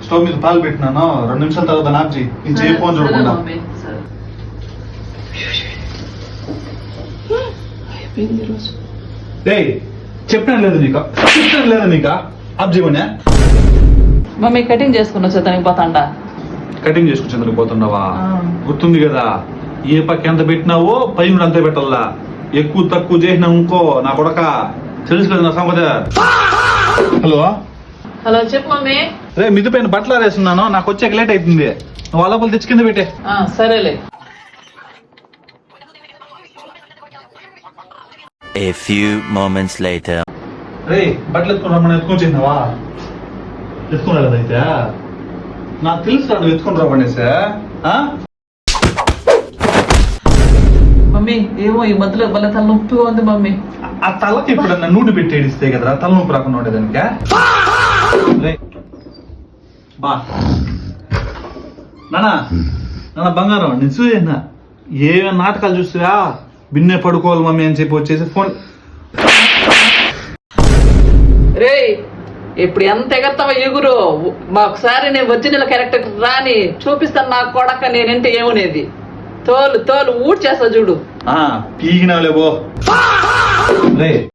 Stove మీద పాలు పెట్టినాను 2 నిమిషాల తర్వాత ఆఫ్ చేయి. నేను చేయి ఫోన్ చూడకుండా. చెప్పినా లేదు నీకు ఆఫ్ చేయమనే. మమ్మీ కటింగ్ చేసుకున్నా చదువుతానికి పోతాండా. కటింగ్ చేసుకుని పోతున్నావా? గుర్తుంది కదా, ఏ పక్క ఎంత పెట్టినావో పై నుండి అంతే పెట్టాలా. ఎక్కువ తక్కువ చేసినా ఇంకో నా కొడక తెలుసు కదా నా సంగతి. హలో హలో చెప్పు మమ్మీ. రే మిద్ది పైన బట్టలు ఆరేస్తున్నాను, నాకు వచ్చాక లేట్ అవుతుంది. నువ్వు అలా తెచ్చి కింద పెట్టే. సరేలే. A few moments later. రే బట్టలు ఎత్తుకుని రమ్మని ఎత్తుకొని చేసినావా? ఎత్తుకున్నా కదా అయితే నాకు తెలుసు నువ్వు ఎత్తుకుని రమ్మనేసా. మమ్మీ ఏమో ఈ మధ్యలో భలే తలనొప్పిగా ఉంది మమ్మీ. ఆ తలకి ఎప్పుడన్నా నూనె పెట్టి ఏడిస్తే కదరా తలనొప్పి రాకుండా ఉండేదానిక. బా నాన్న బంగారం నేను చూసేసిన ఏ నాటకాలు చూస్తున్నా బిన్నే పడుకోవాలి మమ్మీ అని చెప్పి వచ్చేసి ఫోన్. రే ఇప్పుడు ఎంత ఎగర్తావా ఎగురు. ఒకసారి నేను ఒరిజినల్ క్యారెక్టర్ రాని చూపిస్తాను నా కొడక నేనంటే ఏమనేది. తోలు ఊడ్ చేస్తా చూడు. పీకినవులే బో. రే